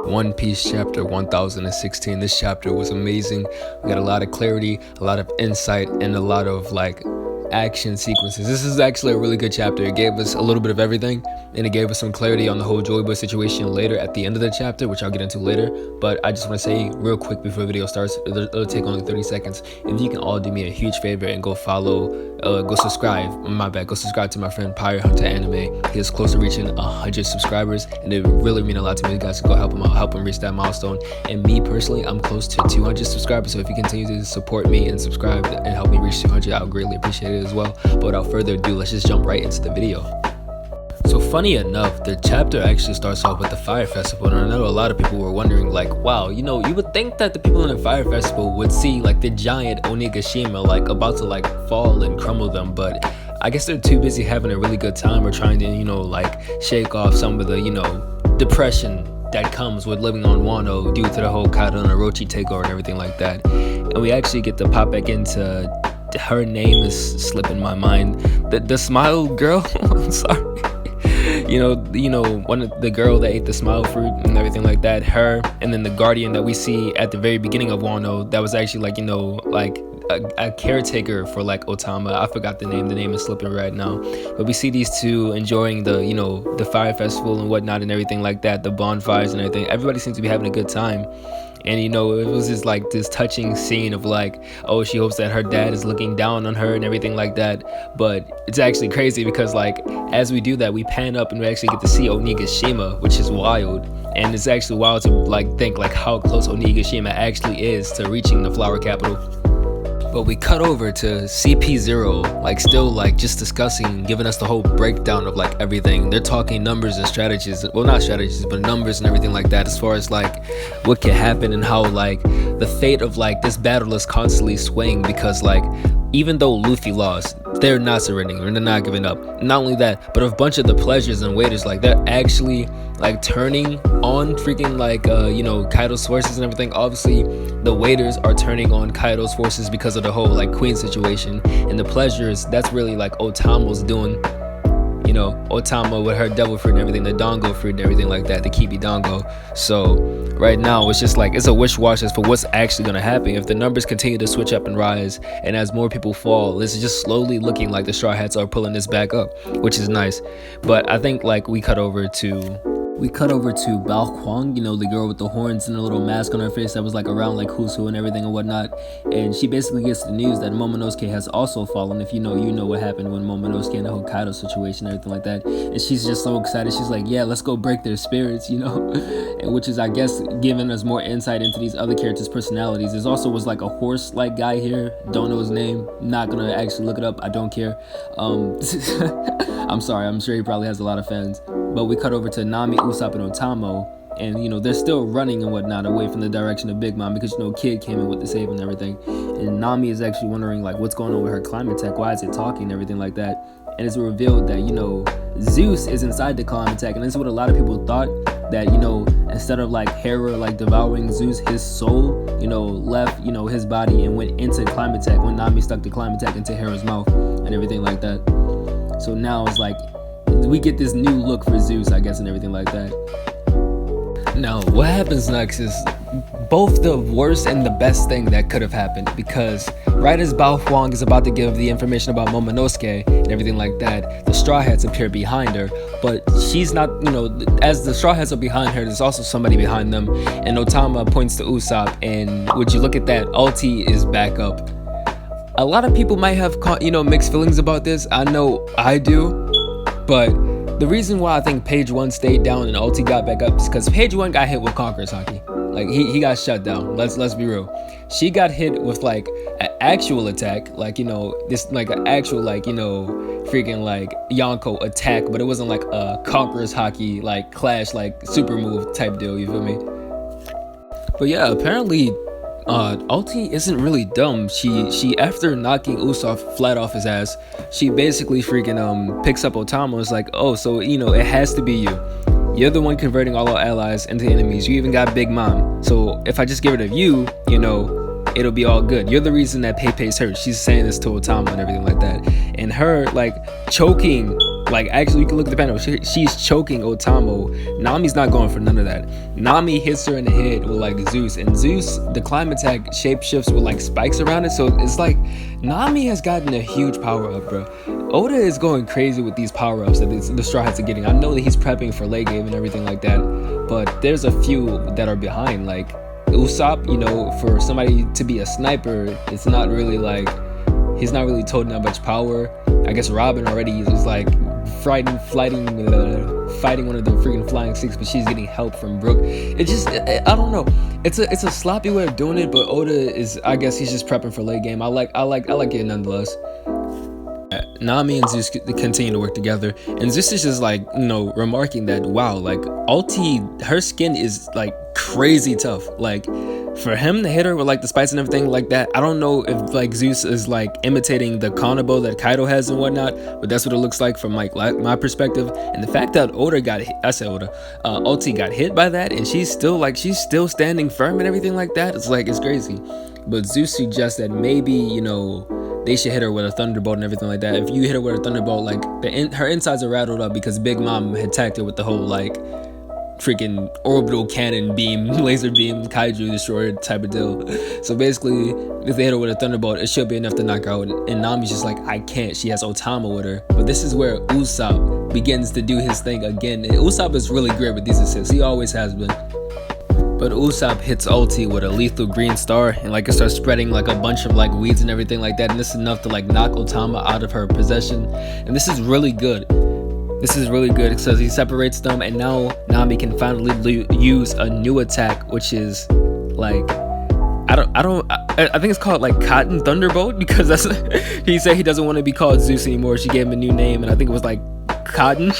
One Piece chapter 1016. This chapter was amazing. We got a lot of clarity, a lot of insight, and a lot of action sequences. This is actually a really good chapter. It gave us a little bit of everything, and it gave us some clarity on the whole Joy Boy situation later at the end of the chapter, which I'll get into later. But I just want to say real quick before the video starts, it'll take only 30 seconds. If you can all do me a huge favor and go subscribe to my friend Pirate Hunter Anime. He is close to reaching 100 subscribers, and it would really mean a lot to me. You guys can go help him out, help him reach that milestone. And me personally, I'm close to 200 subscribers, so if you continue to support me and subscribe and help me reach 200, I would greatly appreciate it as well. But without further ado, let's just jump right into the video. So funny enough, the chapter actually starts off with the Fire Festival, and I know a lot of people were wondering wow, you would think that the people in the Fire Festival would see the giant Onigashima about to fall and crumble them, but I guess they're too busy having a really good time or trying to shake off some of the depression that comes with living on Wano due to the whole Kaido and Orochi takeover and everything like that. And we actually get to pop back into, her name is slipping my mind, the smile girl. I'm sorry. One of the girl that ate the smile fruit and everything like that, her, and then the guardian that we see at the very beginning of Wano, that was actually a caretaker for Otama. I forgot the name is slipping right now, but we see these two enjoying the Fire Festival and whatnot and everything like that, the bonfires and everything. Everybody seems to be having a good time. And it was just this touching scene of oh, she hopes that her dad is looking down on her and everything like that. But it's actually crazy because as we do that, we pan up and we actually get to see Onigashima, which is wild. And it's actually wild to think how close Onigashima actually is to reaching the flower capital. But we cut over to CP0, still just discussing, giving us the whole breakdown of everything. They're talking numbers and strategies, well, not strategies, but numbers and everything like that, as far as what can happen and how the fate of this battle is constantly swaying, because even though Luffy lost, they're not surrendering and they're not giving up. Not only that, but a bunch of the pleasures and waiters, they're actually turning on freaking Kaido's forces and everything. Obviously the waiters are turning on Kaido's forces because of the whole Queen situation, and the pleasures, that's really Otama's doing. Otama with her devil fruit and everything, the Dango fruit and everything like that, the Kibi Dango. So right now it's just it's a wish-wash as for what's actually going to happen. If the numbers continue to switch up and rise, and as more people fall, this is just slowly looking like the Straw Hats are pulling this back up, which is nice. But I think we cut over to Bao Huang, the girl with the horns and the little mask on her face that was around who's who and everything and whatnot. And she basically gets the news that Momonosuke has also fallen. If you know what happened when Momonosuke and the Hokkaido situation and everything like that. And she's just so excited. She's yeah, let's go break their spirits, and which is, I guess, giving us more insight into these other characters' personalities. There also was a horse guy here, don't know his name, not gonna actually look it up, I don't care. I'm sorry, I'm sure he probably has a lot of fans. But we cut over to Nami, Usopp, and Otamo, and they're still running and whatnot away from the direction of Big Mom because Kid came in with the save and everything. And Nami is actually wondering what's going on with her climate tech, why is it talking and everything like that. And it's revealed that Zeus is inside the climate tech, and this is what a lot of people thought, that instead of Hera devouring Zeus, his soul left his body and went into climate tech when Nami stuck the climate tech into Hera's mouth and everything like that. So now it's we get this new look for Zeus, I guess, and everything like that. Now, what happens next is both the worst and the best thing that could have happened, because right as Bao Huang is about to give the information about Momonosuke and everything like that, the Straw Hats appear behind her, but she's not, as the Straw Hats are behind her, there's also somebody behind them, and Otama points to Usopp, and would you look at that, Ulti is back up. A lot of people might have, mixed feelings about this. I know I do. But the reason why I think Page 1 stayed down and Ulti got back up is because Page 1 got hit with Conqueror's Haki. He got shut down. Let's be real. She got hit with an actual attack, this an actual freaking Yonko attack, but it wasn't a Conqueror's Haki clash super move type deal, you feel me? But yeah, apparently Ulti isn't really dumb. She after knocking Usopp flat off his ass, she basically freaking picks up Otama and is oh, so it has to be you. You're the one converting all our allies into enemies. You even got Big Mom. So if I just get rid of you, it'll be all good. You're the reason that Pei-Pei's hurt. She's saying this to Otama and everything like that. And her choking Like, actually, you can look at the panel. She's choking Otamo. Nami's not going for none of that. Nami hits her in the head with like Zeus, and Zeus, the climb attack shapeshifts with like spikes around it. So it's like Nami has gotten a huge power up, bro. Oda is going crazy with these power ups that the Straw Hats are getting. I know that he's prepping for late game and everything like that, but there's a few that are behind. Like Usopp, you know, for somebody to be a sniper, it's not really like, he's not really toting that much power. I guess Robin already is like fighting one of the freaking flying six, but she's getting help from Brook. It just, I don't know. It's a sloppy way of doing it, but Oda is, I guess he's just prepping for late game. I like it nonetheless. Nami and Zeus continue to work together, and Zeus is just like, you know, remarking that, wow, like Ulti, her skin is like crazy tough. Like for him to hit her with like the spikes and everything like that, I don't know if like Zeus is like imitating the Kanabo that Kaido has and whatnot, but that's what it looks like from like my perspective. And the fact that Ulti got hit by that, and she's still standing firm and everything like that, it's like, it's crazy. But Zeus suggests that maybe, you know, they should hit her with a thunderbolt and everything like that. If you hit her with a thunderbolt, like her insides are rattled up because Big Mom had attacked her with the whole like freaking orbital cannon beam, laser beam, kaiju destroyer type of deal. So basically, if they hit her with a thunderbolt, it should be enough to knock her out. And Nami's just like, I can't. She has Otama with her. But this is where Usopp begins to do his thing again. And Usopp is really great with these assists. He always has been. But Usopp hits Ulti with a lethal green star, and like it starts spreading like a bunch of like weeds and everything like that, and this is enough to like knock Otama out of her possession. And this is really good. This is really good because he separates them, and now Nami can finally use a new attack, which is like, I think it's called like Cotton Thunderbolt, because that's he said he doesn't want to be called Zeus anymore. She gave him a new name, and I think it was like Cotton.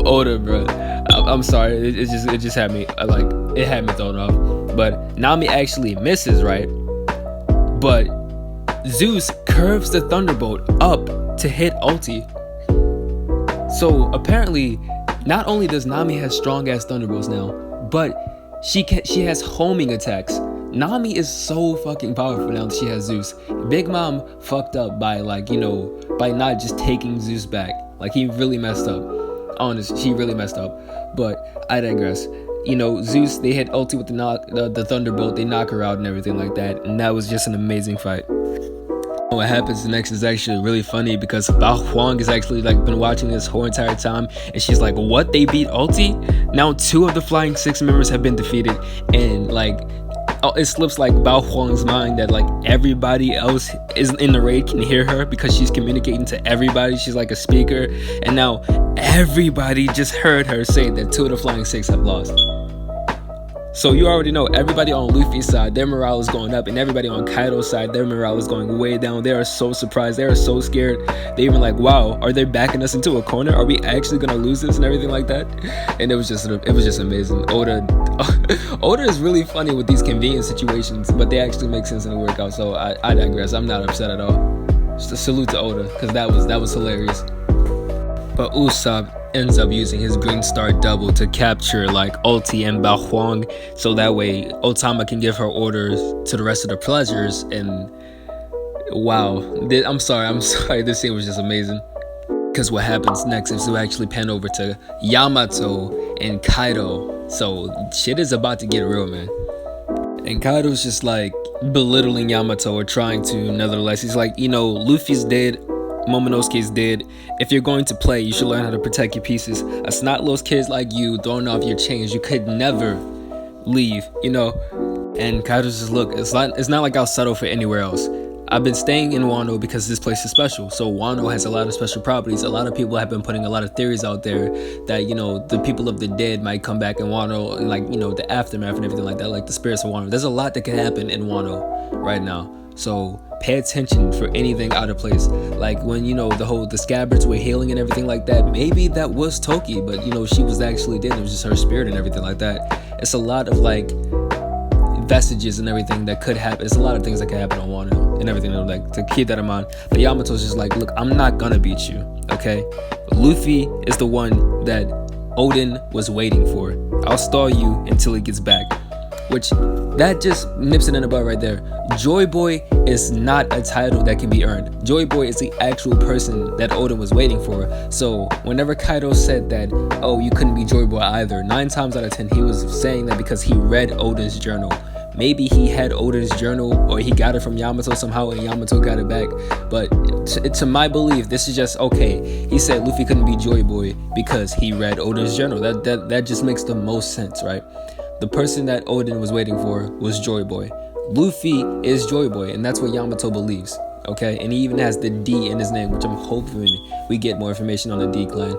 Oda, bro. I'm sorry, it just had me thrown off. But Nami actually misses, right? But Zeus curves the thunderbolt up to hit Ulti. So apparently, not only does Nami have strong ass thunderbolts now, but she has homing attacks. Nami is so fucking powerful now that she has Zeus. Big Mom fucked up by like, you know, by not just taking Zeus back. Like, he really messed up. Honest, she really messed up. But I digress. You know, Zeus, they hit Ulti with the thunderbolt, they knock her out and everything like that, and that was just an amazing fight. What happens next is actually really funny, because Bao Huang has actually like been watching this whole entire time, and she's like, what, they beat Ulti? Now 2 of the Flying Six members have been defeated, and like, it slips like Bao Huang's mind that like everybody else is in the raid can hear her, because she's communicating to everybody. She's like a speaker, and now everybody just heard her say that 2 of the Flying Six have lost. So you already know, everybody on Luffy's side, their morale is going up, and everybody on Kaido's side, their morale is going way down. They are so surprised, they are so scared. They even like, wow, are they backing us into a corner? Are we actually gonna lose this and everything like that? And it was just amazing. Oda is really funny with these convenient situations, but they actually make sense and they work out. So I digress. I'm not upset at all. Just a salute to Oda, because that was hilarious. But Usopp ends up using his green star double to capture like Ulti and Bao Huang, so that way Otama can give her orders to the rest of the pleasures. And wow, I'm sorry, this scene was just amazing. Because what happens next is to actually pan over to Yamato and Kaido. So shit is about to get real, man. And Kaido's just like belittling Yamato, or trying to, nevertheless. He's like, you know, Luffy's dead, Momonosuke's dead. If you're going to play, you should learn how to protect your pieces. A snot-nosed kids like you throwing off your chains, you could never leave, you know. And Kaido's just, look, it's not like I'll settle for anywhere else. I've been staying in Wano because this place is special. So Wano has a lot of special properties. A lot of people have been putting a lot of theories out there that, you know, the people of the dead might come back in Wano, like, you know, the aftermath and everything like that, like the spirits of Wano. There's a lot that can happen in Wano right now. So pay attention for anything out of place. Like when, you know, the scabbards were healing and everything like that, maybe that was Toki, but, you know, she was actually dead. It was just her spirit and everything like that. It's a lot of like vestiges and everything that could happen. It's a lot of things that could happen on Wano and everything, like, to keep that in mind. But Yamato's just like, look, I'm not gonna beat you, okay? Luffy is the one that Odin was waiting for. I'll stall you until he gets back. which that just nips it in the bud right there. Joy Boy is not a title that can be earned. Joy Boy is the actual person that Oden was waiting for. So whenever Kaido said that, oh, you couldn't be Joy Boy either, 9 times out of 10 he was saying that because he read Oden's journal. Maybe he had Oden's journal, or he got it from Yamato somehow and Yamato got it back. But to my belief, this is just, okay, he said Luffy couldn't be Joy Boy because he read Oden's journal. That just makes the most sense, right? The person that Oden was waiting for was Joy Boy. Luffy is Joy Boy, and that's what Yamato believes, okay? And he even has the D in his name, which I'm hoping we get more information on the D clan.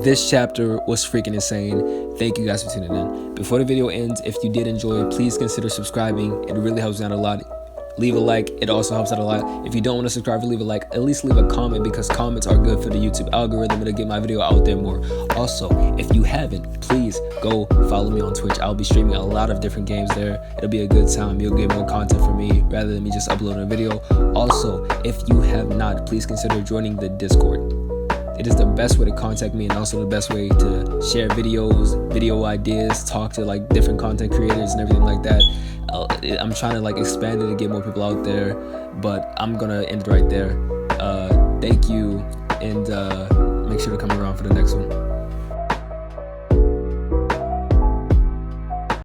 This chapter was freaking insane. Thank you guys for tuning in. Before the video ends, if you did enjoy, please consider subscribing. It really helps me out a lot. Leave a like, it also helps out a lot. If you don't want to subscribe or leave a like, at least leave a comment, because comments are good for the YouTube algorithm. It'll get my video out there more. Also, if you haven't, please go follow me on Twitch. I'll be streaming a lot of different games there. It'll be a good time. You'll get more content from me rather than me just uploading a video. Also, if you have not, please consider joining the Discord. It is the best way to contact me, and also the best way to share videos, video ideas, talk to like different content creators and everything like that. I'm trying to like expand it to get more people out there, but I'm gonna end it right there. Thank you, and make sure to come around for the next one.